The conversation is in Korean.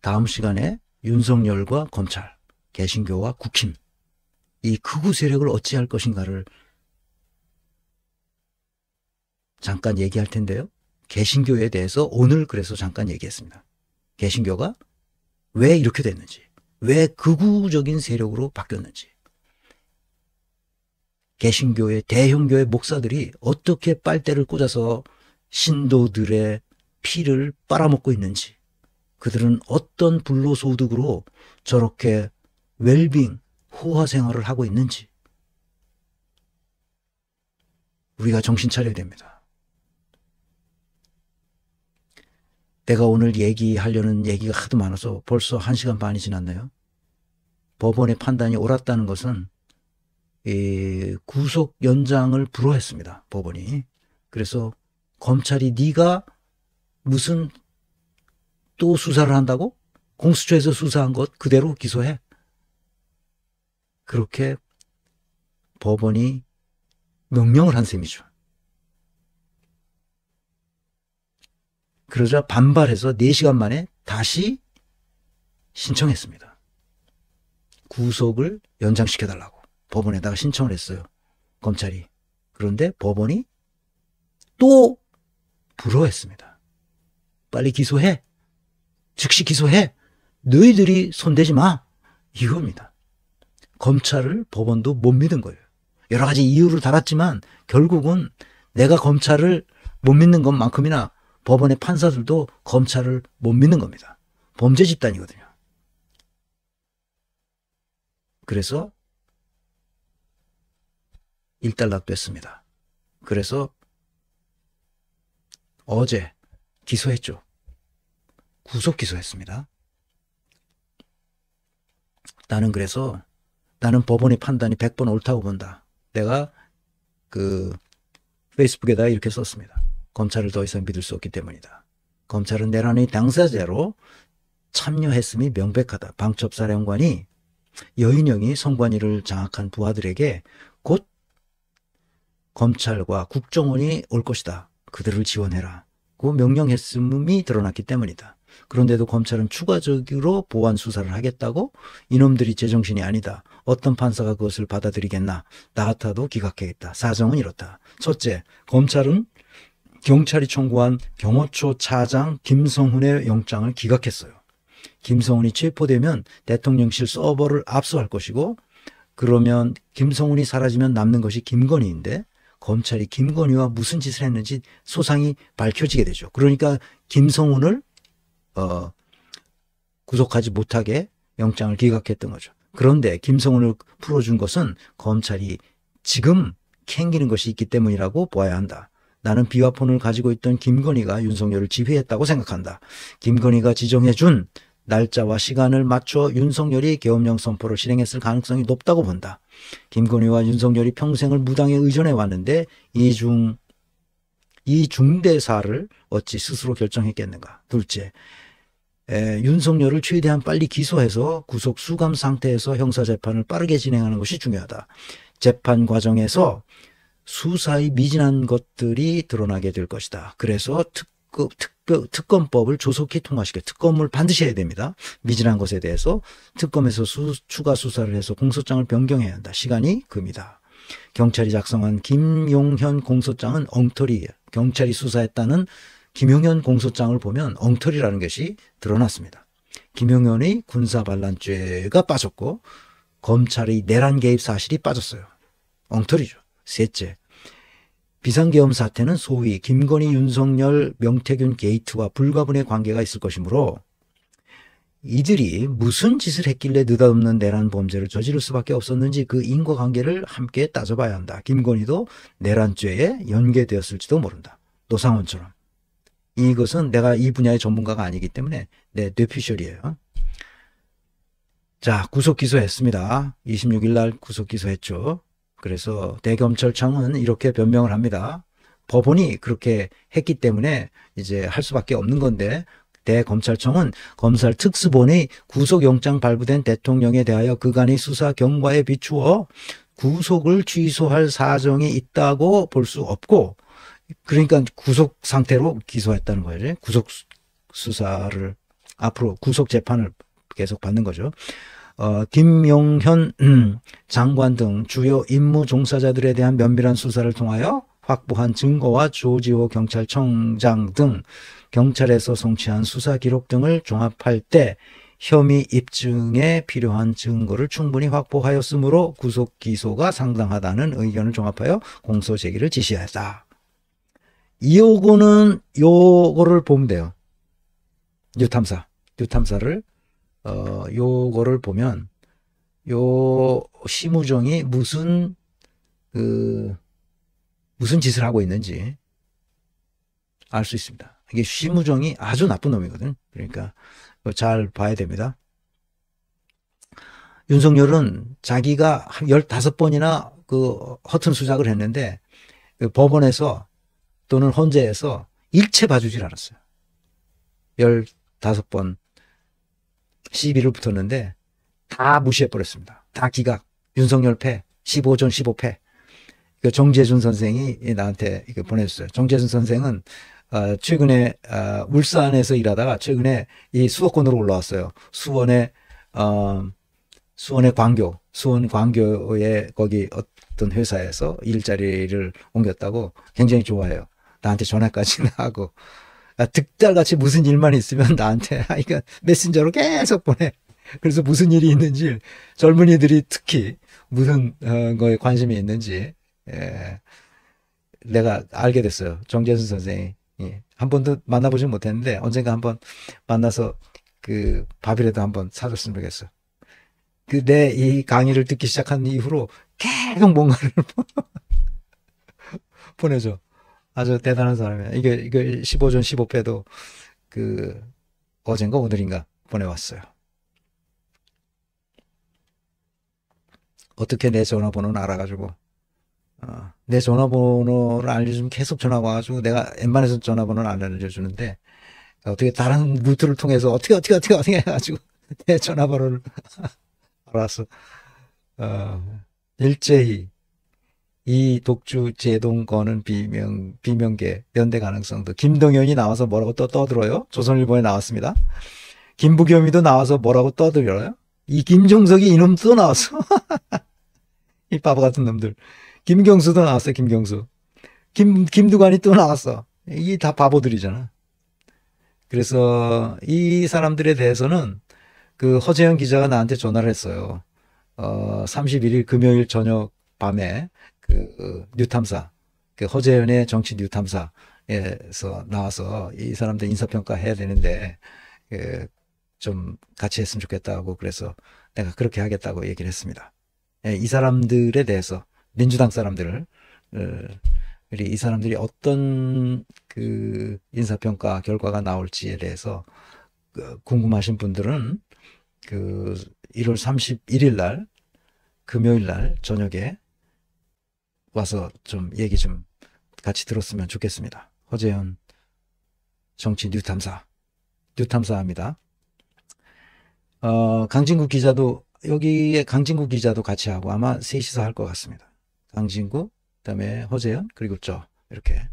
다음 시간에 윤석열과 검찰, 개신교와 국힘, 이 극우 세력을 어찌할 것인가를 잠깐 얘기할 텐데요. 개신교에 대해서 오늘 그래서 잠깐 얘기했습니다. 개신교가 왜 이렇게 됐는지, 왜 극우적인 세력으로 바뀌었는지, 개신교의 대형교회 목사들이 어떻게 빨대를 꽂아서 신도들의 피를 빨아먹고 있는지, 그들은 어떤 불로소득으로 저렇게 웰빙, 호화 생활을 하고 있는지 우리가 정신 차려야 됩니다. 내가 오늘 얘기하려는 얘기가 하도 많아서 벌써 1시간 반이 지났네요. 법원의 판단이 옳았다는 것은 구속 연장을 불허했습니다. 법원이. 그래서 검찰이 네가 무슨 또 수사를 한다고? 공수처에서 수사한 것 그대로 기소해. 그렇게 법원이 명령을 한 셈이죠. 그러자 반발해서 4시간 만에 다시 신청했습니다. 구속을 연장시켜달라고 법원에다가 신청을 했어요. 검찰이. 그런데 법원이 또 불허했습니다. 빨리 기소해. 즉시 기소해. 너희들이 손대지 마. 이겁니다. 검찰을 법원도 못 믿은 거예요. 여러 가지 이유를 달았지만 결국은 내가 검찰을 못 믿는 것만큼이나 법원의 판사들도 검찰을 못 믿는 겁니다. 범죄 집단이거든요. 그래서 일단락됐습니다. 그래서 어제 기소했죠. 구속 기소했습니다. 나는 법원의 판단이 100번 옳다고 본다. 내가 페이스북에다 이렇게 썼습니다. 검찰을 더 이상 믿을 수 없기 때문이다. 검찰은 내란의 당사자로 참여했음이 명백하다. 방첩사령관이 여인영이 성관이를 장악한 부하들에게 곧 검찰과 국정원이 올 것이다. 그들을 지원해라. 그 명령했음이 드러났기 때문이다. 그런데도 검찰은 추가적으로 보완 수사를 하겠다고? 이놈들이 제정신이 아니다. 어떤 판사가 그것을 받아들이겠나. 나 같아도 기각하겠다. 사정은 이렇다. 첫째, 검찰은 경찰이 청구한 경호처 차장 김성훈의 영장을 기각했어요. 김성훈이 체포되면 대통령실 서버를 압수할 것이고, 그러면 김성훈이 사라지면 남는 것이 김건희인데 검찰이 김건희와 무슨 짓을 했는지 소상히 밝혀지게 되죠. 그러니까 김성훈을 구속하지 못하게 영장을 기각했던 거죠. 그런데 김성훈을 풀어준 것은 검찰이 지금 캥기는 것이 있기 때문이라고 보아야 한다. 나는 비화폰을 가지고 있던 김건희가 윤석열을 지휘했다고 생각한다. 김건희가 지정해준 날짜와 시간을 맞춰 윤석열이 계엄령 선포를 실행했을 가능성이 높다고 본다. 김건희와 윤석열이 평생을 무당에 의존해 왔는데 이 중대사를 어찌 스스로 결정했겠는가. 둘째, 윤석열을 최대한 빨리 기소해서 구속 수감 상태에서 형사재판을 빠르게 진행하는 것이 중요하다. 재판 과정에서 수사의 미진한 것들이 드러나게 될 것이다. 그래서 특검법을 조속히 통과시켜. 특검을 반드시 해야 됩니다. 미진한 것에 대해서 특검에서 추가 수사를 해서 공소장을 변경해야 한다. 시간이 금이다. 경찰이 작성한 김용현 공소장은 엉터리예요. 경찰이 수사했다는 김용현 공소장을 보면 엉터리라는 것이 드러났습니다. 김용현의 군사반란죄가 빠졌고 검찰의 내란 개입 사실이 빠졌어요. 엉터리죠. 셋째, 비상계엄 사태는 소위 김건희, 윤석열, 명태균 게이트와 불가분의 관계가 있을 것이므로 이들이 무슨 짓을 했길래 느닷없는 내란 범죄를 저지를 수밖에 없었는지 그 인과관계를 함께 따져봐야 한다. 김건희도 내란죄에 연계되었을지도 모른다. 노상원처럼. 이것은 내가 이 분야의 전문가가 아니기 때문에 내 뇌피셜이에요. 자, 구속 기소했습니다. 26일 날 구속 기소했죠. 그래서 대검찰청은 이렇게 변명을 합니다. 법원이 그렇게 했기 때문에 이제 할 수밖에 없는 건데, 대검찰청은 검찰 특수본의 구속영장 발부된 대통령에 대하여 그간의 수사 경과에 비추어 구속을 취소할 사정이 있다고 볼 수 없고, 그러니까 구속 상태로 기소했다는 거예요. 구속 수사를 앞으로 구속 재판을 계속 받는 거죠. 김용현 장관 등 주요 임무 종사자들에 대한 면밀한 수사를 통하여 확보한 증거와 조지호 경찰청장 등 경찰에서 송치한 수사 기록 등을 종합할 때 혐의 입증에 필요한 증거를 충분히 확보하였으므로 구속 기소가 상당하다는 의견을 종합하여 공소 제기를 지시하였다. 요거를 보면 돼요. 뉴탐사를 요거를 보면 요 심우정이 무슨 짓을 하고 있는지 알 수 있습니다. 이게 심우정이 아주 나쁜 놈이거든. 그러니까 잘 봐야 됩니다. 윤석열은 자기가 한 15번이나 그 허튼 수작을 했는데 그 법원에서 또는 헌재에서 일체 봐주질 않았어요. 15번 시비를 붙었는데 다 무시해버렸습니다. 다 기각. 윤석열 패. 15전 15패. 정재준 선생이 나한테 이거 보내줬어요. 정재준 선생은 최근에 울산에서 일하다가 최근에 이 수도권으로 올라왔어요. 수원 광교에 거기 어떤 회사에서 일자리를 옮겼다고 굉장히 좋아해요. 나한테 전화까지 하고 득달같이 무슨 일만 있으면 나한테 이거 메신저로 계속 보내. 그래서 무슨 일이 있는지 젊은이들이 특히 무슨 거에 관심이 있는지 내가 알게 됐어요. 정재순 선생이. 한 번도 만나보지 못했는데 언젠가 한번 만나서 그 밥이라도 한번 사줬으면 좋겠어. 내 이 강의를 듣기 시작한 이후로 계속 뭔가를 보내줘. 아주 대단한 사람이야. 이게 15전 15패도 어젠가 오늘인가 보내왔어요. 어떻게 내 전화번호는 알아가지고 내 전화번호를 알려주면 계속 전화가 와가지고 내가 웬만해서 전화번호를 안 알려주는데 어떻게 다른 루트를 통해서 어떻게 해가지고 내 전화번호를 알았어. 일제히 이 독주 제동권은 비명계 연대 가능성도. 김동연이 나와서 뭐라고 떠들어요? 조선일보에 나왔습니다. 김부겸이도 나와서 뭐라고 떠들어요? 이 김종석이 이놈 또 나왔어. 이 바보 같은 놈들. 김경수도 나왔어요. 김경수. 김두관이 또 나왔어. 이게 다 바보들이잖아. 그래서 이 사람들에 대해서는 그 허재현 기자가 나한테 전화를 했어요. 31일 금요일 저녁 밤에 뉴탐사, 허재현의 정치 뉴탐사에서 나와서 이 사람들 인사평가 해야 되는데 좀 같이 했으면 좋겠다고 그래서 내가 그렇게 하겠다고 얘기를 했습니다. 이 사람들에 대해서 민주당 사람들을 이 사람들이 어떤 인사평가 결과가 나올지에 대해서 궁금하신 분들은 1월 31일 날 금요일 날 저녁에 와서 좀 얘기 좀 같이 들었으면 좋겠습니다. 허재현 정치 뉴탐사입니다. 강진구 기자도 여기에 강진구 기자도 같이 하고 아마 셋이서 할 것 같습니다. 강진구, 그다음에 허재현, 그리고 이렇게